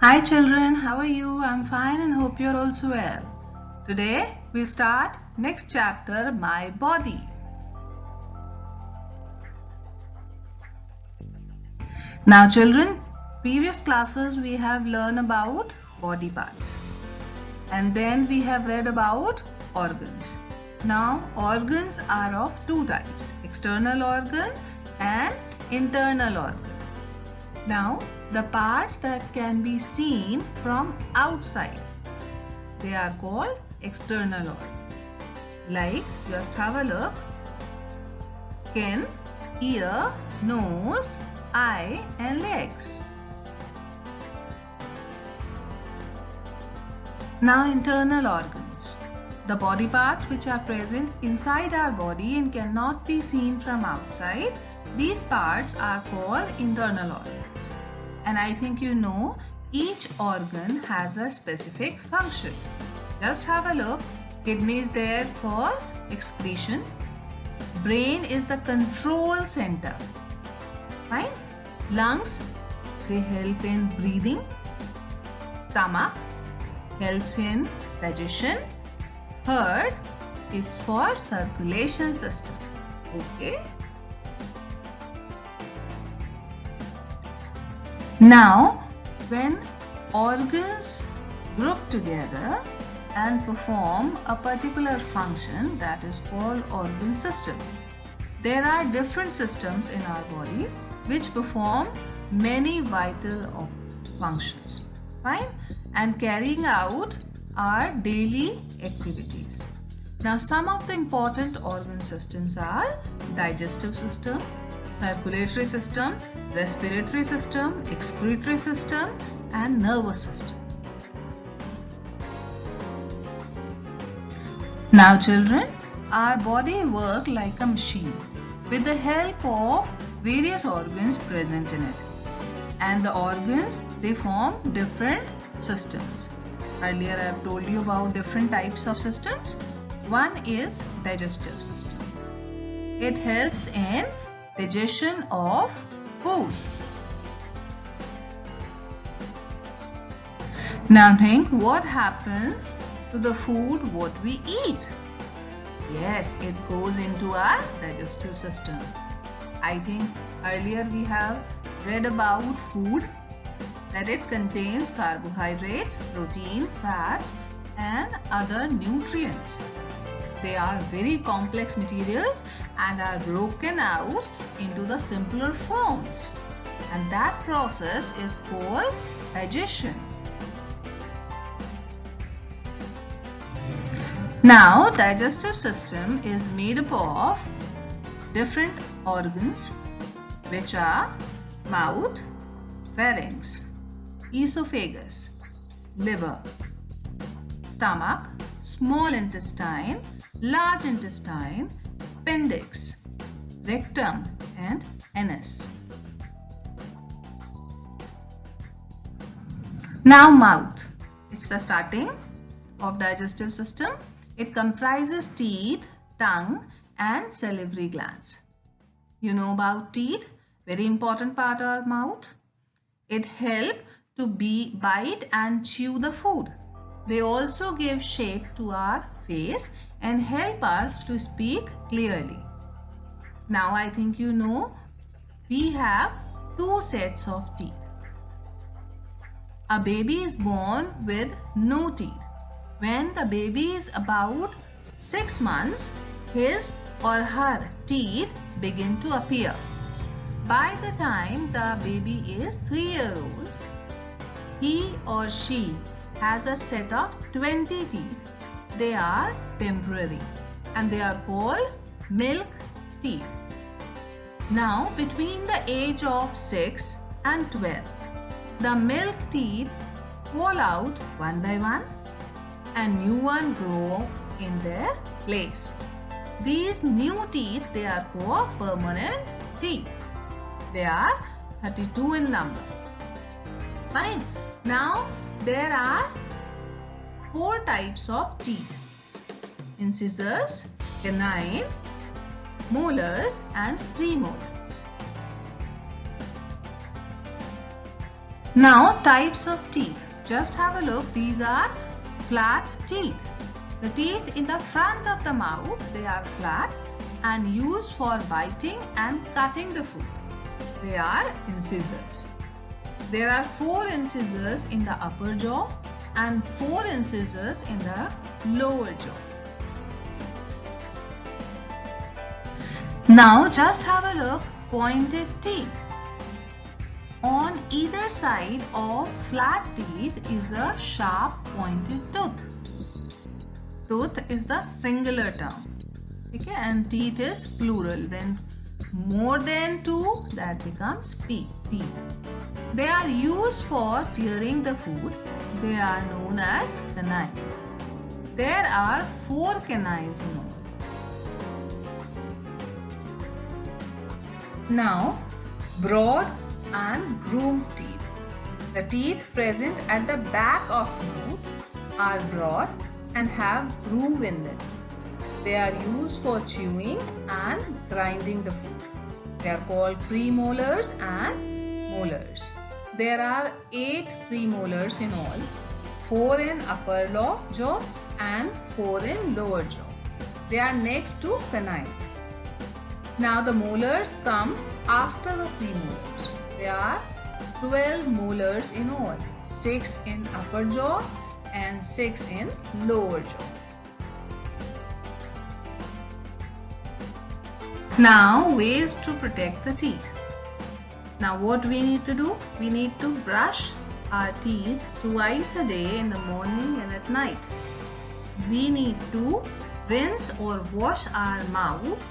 Hi children, how are you? I'm fine and hope you're also well. Today we start next chapter, My Body. Now children, previous classes we have learned about body parts and then we have read about organs. Now organs are of two types, external organ and internal organ. Now the parts that can be seen from outside, they are called external organ. Like, just have a look: skin, ear, nose, eye and legs. Now internal organs, the body parts which are present inside our body and cannot be seen from outside, these parts are called internal organs. And I think you know each organ has a specific function. Just have a look. Kidney is there for excretion. Brain is the control center. Right? Lungs, they help in breathing. Stomach helps in digestion. Heart, it's for circulation system. Okay. Now, when organs group together and perform a particular function, that is called organ system. There are different systems in our body which perform many vital functions, fine, and carrying out our daily activities. Now, some of the important organ systems are digestive system, circulatory system, respiratory system, excretory system and nervous system. Now children, our body works like a machine with the help of various organs present in it. And the organs, they form different systems. Earlier I have told you about different types of systems. One is digestive system. It helps in digestion of food. Now think, what happens to the food what we eat? Yes, it goes into our digestive system. I think earlier we have read about food, that it contains carbohydrates, protein, fats and other nutrients. They are very complex materials and are broken out into the simpler forms. And that process is called digestion. Now, digestive system is made up of different organs which are mouth, pharynx, esophagus, liver, stomach, small intestine, large intestine, appendix, rectum and anus. Now mouth, it's the starting of digestive system. It comprises teeth, tongue and salivary glands. You know about teeth, very important part of our mouth. It helps to bite and chew the food. They also give shape to our face and help us to speak clearly. Now I think you know we have two sets of teeth. A baby is born with no teeth. When the baby is about 6 months, his or her teeth begin to appear. By the time the baby is 3 years old, he or she has a set of 20 teeth. They are temporary and they are called milk teeth. Now between the age of 6 and 12, the milk teeth fall out one by one and new one grow in their place. These new teeth, they are called permanent teeth. They are 32 in number. Fine. Now there are 4 types of teeth: incisors, canine, molars and premolars. Now, types of teeth. Just have a look. These are flat teeth. The teeth in the front of the mouth, they are flat and used for biting and cutting the food. They are incisors. There are 4 incisors in the upper jaw and 4 incisors in the lower jaw. Now just have a look. Pointed teeth. On either side of flat teeth is a sharp pointed tooth. Tooth is the singular term. Okay, and teeth is plural. When more than 2, that becomes teeth. They are used for tearing the food. They are known as canines. There are 4 canines in all. Now, broad and groove teeth. The teeth present at the back of mouth are broad and have groove in them. They are used for chewing and grinding the food. They are called premolars and molars. There are 8 premolars in all, 4 in upper jaw and 4 in lower jaw. They are next to canines. Now the molars come after the premolars. There are 12 molars in all, 6 in upper jaw and 6 in lower jaw. Now, ways to protect the teeth. Now what we need to do? We need to brush our teeth twice a day, in the morning and at night. We need to rinse or wash our mouth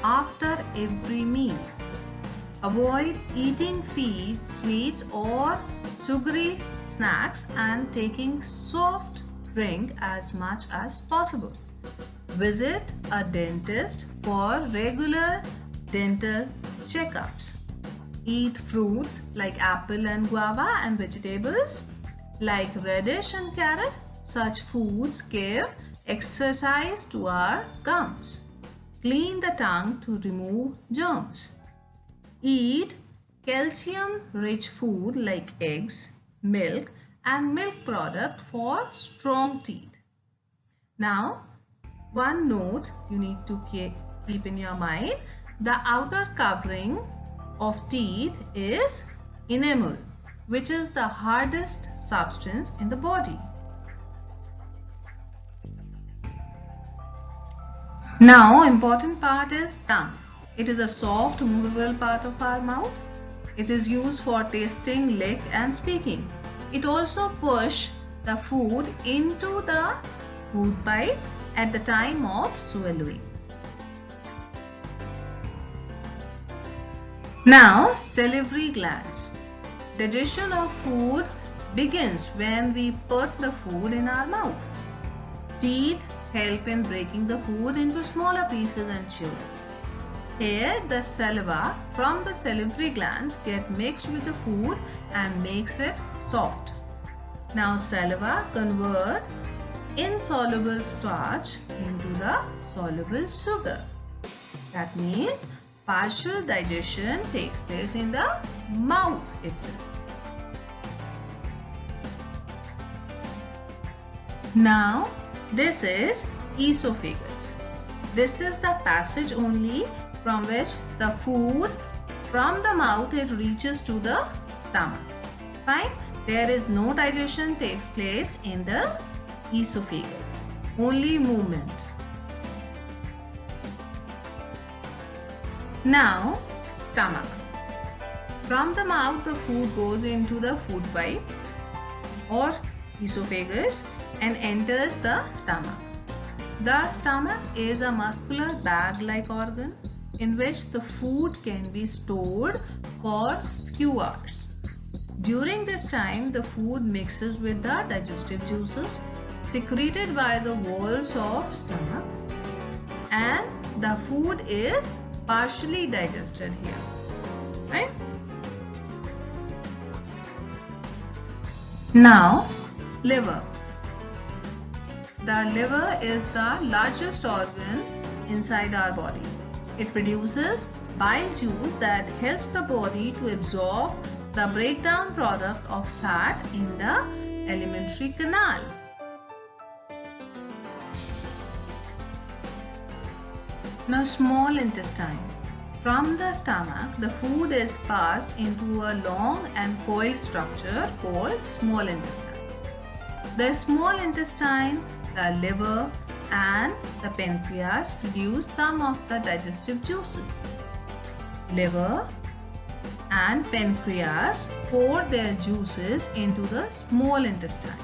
after every meal. Avoid eating sweets or sugary snacks and taking soft drink as much as possible. Visit a dentist for regular dental checkups. Eat fruits like apple and guava and vegetables like radish and carrot. Such foods give exercise to our gums. Clean the tongue to remove germs. Eat calcium-rich food like eggs, milk and milk product for strong teeth. Now, one note you need to keep in your mind. The outer covering of teeth is enamel, which is the hardest substance in the body. Now, important part is tongue. It is a soft, movable part of our mouth. It is used for tasting, lick and speaking. It also pushes the food into the food pipe at the time of swallowing. Now, salivary glands. Digestion of food begins when we put the food in our mouth. Teeth help in breaking the food into smaller pieces and chew. Here, the saliva from the salivary glands get mixed with the food and makes it soft. Now, saliva converts insoluble starch into the soluble sugar. That means partial digestion takes place in the mouth itself. Now, this is esophagus. This is the passage only from which the food from the mouth it reaches to the stomach. Fine. There is no digestion takes place in the esophagus. Only movement. Now, stomach. From the mouth, the food goes into the food pipe or esophagus and enters the stomach. The stomach is a muscular bag-like organ in which the food can be stored for few hours. During this time, the food mixes with the digestive juices secreted by the walls of stomach and the food is partially digested here. Right? Now, liver. The liver is the largest organ inside our body. It produces bile juice that helps the body to absorb the breakdown product of fat in the alimentary canal. Now, small intestine. From the stomach, the food is passed into a long and coiled structure called small intestine. The small intestine, the liver, and the pancreas produce some of the digestive juices. Liver and pancreas pour their juices into the small intestine.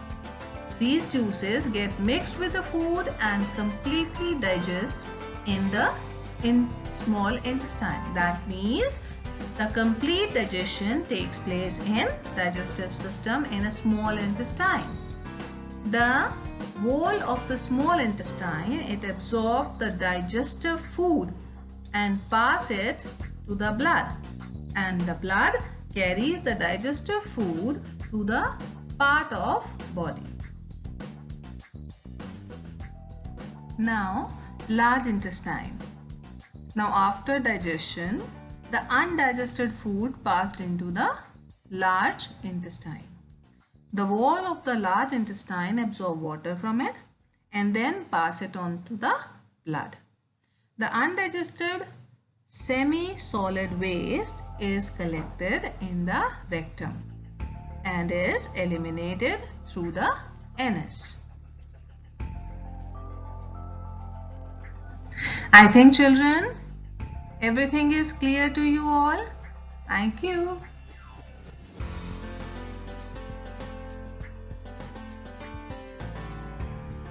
These juices get mixed with the food and completely digest in the small intestine. That means the complete digestion takes place in digestive system in a small intestine. The wall of the small intestine, it absorbs the digestive food and pass it to the blood, and the blood carries the digestive food to the part of body. Now, large intestine. Now, after digestion, the undigested food passed into the large intestine. The wall of the large intestine absorbs water from it and then pass it on to the blood. The undigested semi-solid waste is collected in the rectum and is eliminated through the anus. I think, children, everything is clear to you all. Thank you.